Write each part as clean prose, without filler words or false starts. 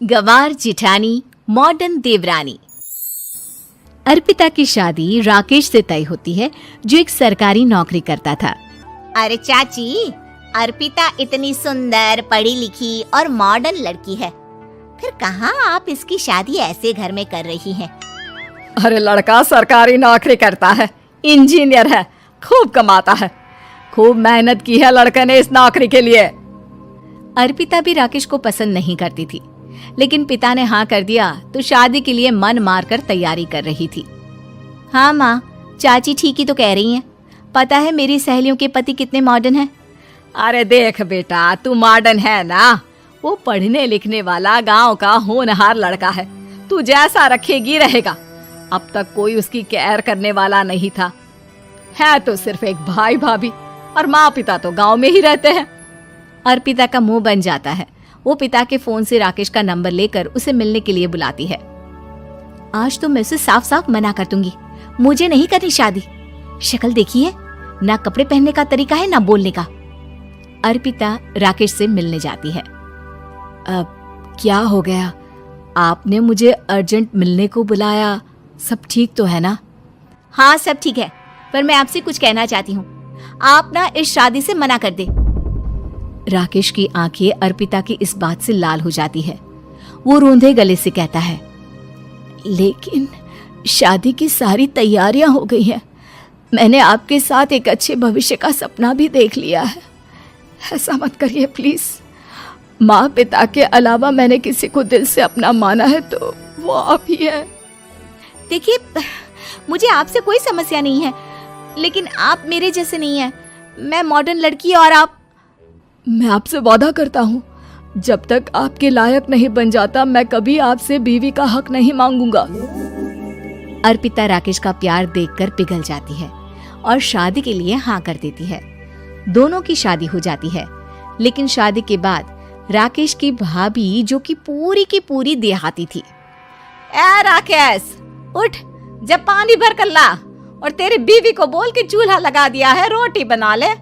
गंवार जिठानी modern देवरानी। अर्पिता की शादी राकेश से तय होती है, जो एक सरकारी नौकरी करता था। अरे चाची, अर्पिता इतनी सुंदर, पढ़ी लिखी और मॉडर्न लड़की है, फिर कहाँ आप इसकी शादी ऐसे घर में कर रही हैं? अरे लड़का सरकारी नौकरी करता है, इंजीनियर है, खूब कमाता है, खूब मेहनत की है लड़के ने इस नौकरी के लिए। अर्पिता भी राकेश को पसंद नहीं करती थी, लेकिन पिता ने हाँ कर दिया तो शादी के लिए मन मारकर तैयारी कर रही थी। हाँ माँ, चाची ठीक ही तो कह रही हैं। पता है मेरी सहेलियों के पति कितने मॉडर्न हैं। अरे देख बेटा, तू मॉडर्न है ना, वो पढ़ने लिखने वाला गांव का होनहार लड़का है, तू जैसा रखेगी रहेगा। अब तक कोई उसकी केयर करने वाला नहीं था, है तो सिर्फ एक भाई भाभी, और माँ पिता तो गांव में ही रहते हैं। अर्पिता का मुंह बन जाता है। वो पिता के फोन से राकेश का नंबर लेकर उसे मिलने के लिए बुलाती है। आज तो मैं उसे साफ साफ मना कर दूंगी, मुझे नहीं करनी शादी। शक्ल देखी है ना, कपड़े पहनने का तरीका है ना बोलने का। अर्पिता राकेश से मिलने जाती है। अब क्या हो गया, आपने मुझे अर्जेंट मिलने को बुलाया, सब ठीक तो है ना? हाँ सब ठीक है, पर मैं आपसे कुछ कहना चाहती हूँ। आप ना इस शादी से मना कर दे। राकेश की आंखें अर्पिता की इस बात से लाल हो जाती है। वो रूंधे गले से कहता है, लेकिन शादी की सारी तैयारियां हो गई हैं। मैंने आपके साथ एक अच्छे भविष्य का सपना भी देख लिया है। ऐसा मत करिए प्लीज। माँ पिता के अलावा मैंने किसी को दिल से अपना माना है तो वो आप ही है। देखिए, मुझे आपसे कोई समस्या नहीं है, लेकिन आप मेरे जैसे नहीं हैं। मैं मॉडर्न लड़की और आप। मैं आपसे वादा करता हूँ, जब तक आपके लायक नहीं बन जाता मैं कभी आपसे बीवी का हक नहीं मांगूंगा। अर्पिता राकेश का प्यार देखकर पिघल जाती है और शादी के लिए हाँ कर देती है। दोनों की शादी हो जाती है, लेकिन शादी के बाद राकेश की भाभी, जो कि पूरी की पूरी देहाती थी। ए राकेश, उठ, जब पानी भर कर ला, और तेरी बीवी को बोल के चूल्हा लगा दिया है, रोटी बना ले।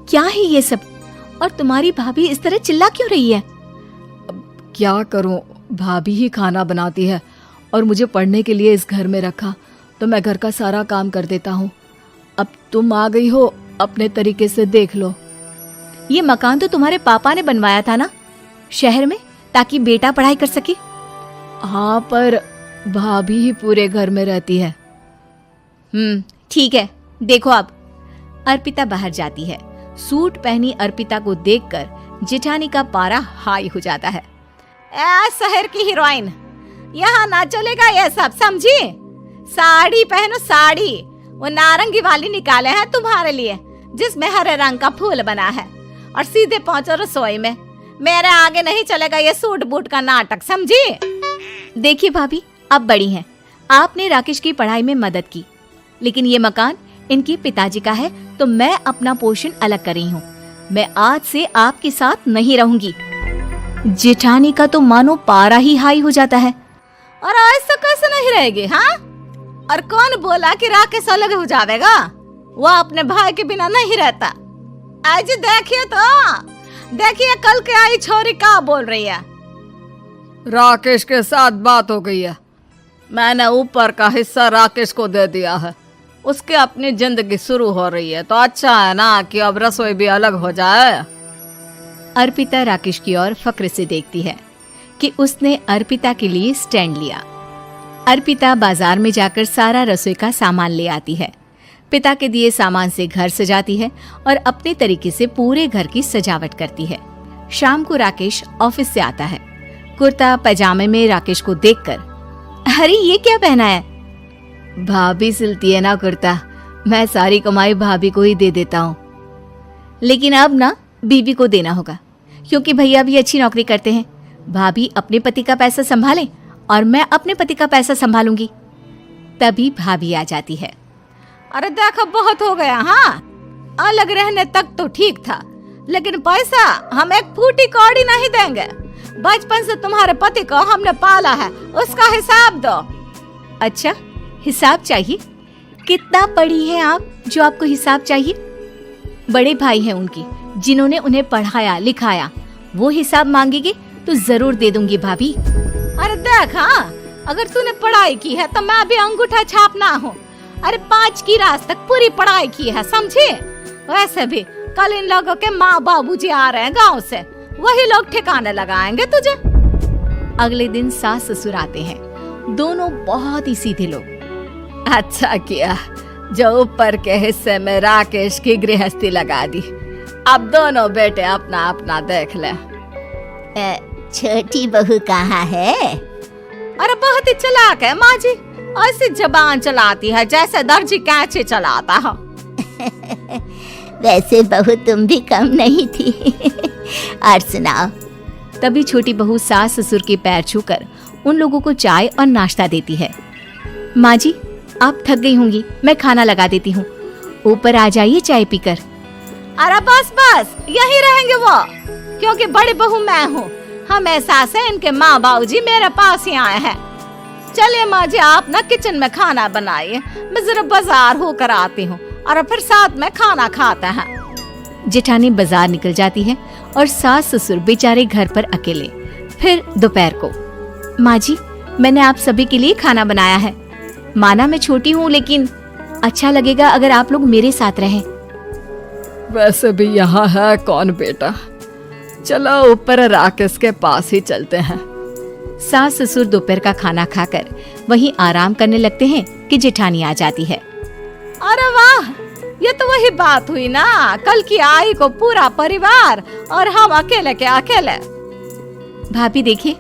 क्या है ये सब, और तुम्हारी भाभी इस तरह चिल्ला क्यों रही है? अब क्या करूं, भाभी ही खाना बनाती है और मुझे पढ़ने के लिए इस घर में रखा, तो मैं घर का सारा काम कर देता हूँ। अब तुम आ गई हो, अपने तरीके से देख लो। ये मकान तो तुम्हारे पापा ने बनवाया था ना, शहर में, ताकि बेटा पढ़ाई कर सके। हाँ, पर भाभी ही पूरे घर में रहती है। ठीक है, देखो अब। अर्पिता बाहर जाती है। सूट पहनी अर्पिता को देखकर जेठानी का पारा हाई हो जाता है। ए शहर की हीरोइन, यहाँ ना चलेगा ये सब, समझी? साड़ी पहनो, साड़ी। वो नारंगी वाली निकाले हैं तुम्हारे लिए, जिसमें हरे रंग का फूल बना है, और सीधे पहुंचो रसोई में। मेरे आगे नहीं चलेगा ये सूट बूट का नाटक, समझी? देखिए भाभी, आप बड़ी हैं, आपने राकेश की पढ़ाई में मदद की, लेकिन ये मकान इनके पिताजी का है, तो मैं अपना पोर्शन अलग कर रही हूँ। मैं आज से आपके साथ नहीं रहूंगी। जेठानी का तो मानो पारा ही हाई हो जाता है। और ऐसा कैसे नहीं रहेगी? हाँ, और कौन बोला कि राकेश अलग हो जाएगा? वो अपने भाई के बिना नहीं रहता। आज देखिए तो, देखिए कल के आई छोरी क्या बोल रही है। राकेश के साथ बात हो गई है, मैंने ऊपर का हिस्सा राकेश को दे दिया है, उसकी अपनी जिंदगी शुरू हो रही है, तो अच्छा है ना कि अब रसोई भी अलग हो जाए। अर्पिता राकेश की ओर फक्र से देखती है कि उसने अर्पिता के लिए स्टैंड लिया। अर्पिता बाजार में जाकर सारा रसोई का सामान ले आती है। पिता के दिए सामान से घर सजाती है और अपने तरीके से पूरे घर की सजावट करती है। शाम को राकेश ऑफिस से आता है। कुर्ता पैजामे में राकेश को देखकर, अरे ये क्या पहना है? भाभी सिलती है ना कुर्ता, मैं सारी कमाई भाभी को ही दे देता हूँ। लेकिन अब ना बीवी को देना होगा, क्योंकि भैया भी अच्छी नौकरी करते हैं। भाभी अपने पति का पैसा संभाले और मैं अपने पति का पैसा संभालूंगी। तभी भाभी आ जाती है। अरे देखो, बहुत हो गया। हाँ, अलग रहने तक तो ठीक था, लेकिन पैसा हम एक फूटी कौड़ी नहीं देंगे। बचपन से तुम्हारे पति को हमने पाला है, उसका हिसाब दो। अच्छा, हिसाब चाहिए? कितना पढ़ी है आप जो आपको हिसाब चाहिए? बड़े भाई हैं उनकी, जिन्होंने उन्हें पढ़ाया लिखाया, वो हिसाब मांगेंगे तो तो जरूर दे दूंगी भाभी। अरे देख, हाँ, अगर तूने पढ़ाई की है तो मैं भी अंगूठा छापना हूँ। अरे 5 की क्लास तक पूरी पढ़ाई की है, समझे? वैसे भी कल इन लोगों के माँ बाबूजी आ रहे हैं गांव से, वही लोग ठिकाने लगाएंगे तुझे। अगले दिन सास ससुर आते हैं, दोनों बहुत ही सीधे लोग। अच्छा किया जो ऊपर के हिस्से में राकेश की गृहस्थी लगा दी। अब दोनों बेटे अपना अपना देख ले। छोटी बहू कहाँ है? अरे बहुत ही चालाक है माँ जी, ऐसी जबान चलाती है जैसे दर्जी कैंची चलाता है। वैसे बहू तुम भी कम नहीं थी। और सुनाओ। तभी छोटी बहू सास ससुर के पैर छूकर उन लोगों को चाय और नाश्ता देती है। माँ जी, आप थक गई होंगी, मैं खाना लगा देती हूँ, ऊपर आ जाइए चाय पीकर। अरे बस बस, यही रहेंगे वो, क्योंकि बड़ी बहू मैं हूँ। हमेशा से इनके माँ बाबूजी मेरे पास ही आए हैं। चलिए माँ जी, आप ना किचन में खाना बनाइए, मैं जरा बाजार होकर आती हूँ और फिर साथ में खाना खाते हैं। जेठानी बाजार निकल जाती है और सास ससुर बेचारे घर पर अकेले। फिर दोपहर को, माँ जी, मैंने आप सभी के लिए खाना बनाया है। माना मैं छोटी हूँ, लेकिन अच्छा लगेगा अगर आप लोग मेरे साथ रहें। वैसे भी यहाँ है कौन बेटा, चलो ऊपर राकेश के पास ही चलते हैं। सास ससुर दोपहर का खाना खाकर वहीं आराम करने लगते हैं कि जेठानी आ जाती है। अरे वाह, ये तो वही बात हुई ना, कल की आई को पूरा परिवार और हम अकेले के अकेले। भाभी देखिए,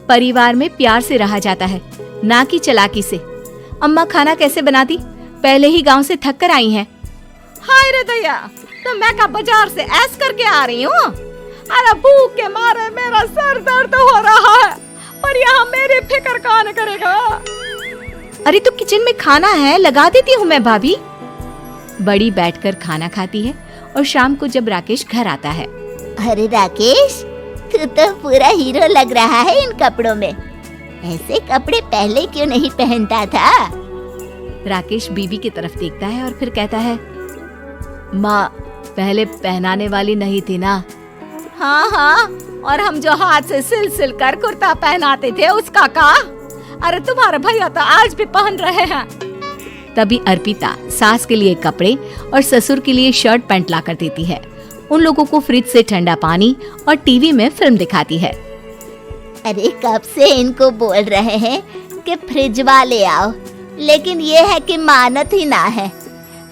परिवार में प्यार से रहा जाता है, ना कि चालाकी से। अम्मा खाना कैसे बनाती, पहले ही गांव से थक कर आई हैं। हाय रे दया, तो मैं का बाजार से ऐस करके आ रही हूँ। अरे भूख के मारे मेरा सर दर्द हो रहा है, पर यहाँ मेरी फिक्र कौन करेगा। अरे तो किचन में खाना है, लगा देती हूँ मैं भाभी। बड़ी बैठकर खाना खाती है और शाम को जब राकेश घर आता है। अरे राकेश, तू तो पूरा हीरो लग रहा है इन कपड़ों में। ऐसे कपड़े पहले क्यों नहीं पहनता था? राकेश बीबी की तरफ देखता है और फिर कहता है, माँ पहले पहनाने वाली नहीं थी ना। हाँ हाँ, और हम जो हाथ से सिल सिल कर कुर्ता पहनाते थे उसका का? अरे तुम्हारे भैया तो आज भी पहन रहे हैं। तभी अर्पिता सास के लिए कपड़े और ससुर के लिए शर्ट पैंट ला कर देती है। उन लोगों को फ्रिज से ठंडा पानी और टीवी में फिल्म दिखाती है। अरे कब से इनको बोल रहे हैं कि फ्रिज वाले आओ, लेकिन ये है कि मानत ही ना है।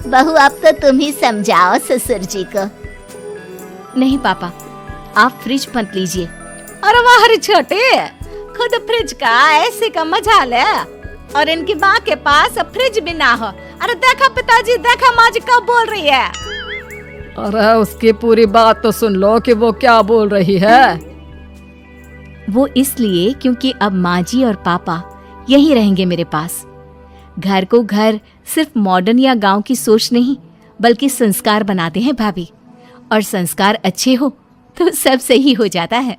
बहू, अब तो तुम ही समझाओ ससुर जी को। नहीं पापा, आप फ्रिज मत लीजिए। अरे वाह रे छोटे, खुद फ्रिज का ऐसे का मजा ले, और इनकी माँ के पास फ्रिज भी ना हो। अरे देखा पिताजी, देखा माँ जी कब बोल रही है। अरे उसकी पूरी बात तो सुन लो कि वो क्या बोल रही है। वो इसलिए क्योंकि अब माँ जी और पापा यहीं रहेंगे मेरे पास। घर को घर सिर्फ मॉडर्न या गांव की सोच नहीं, बल्कि संस्कार बनाते हैं भाभी, और संस्कार अच्छे हो तो सब सही हो जाता है।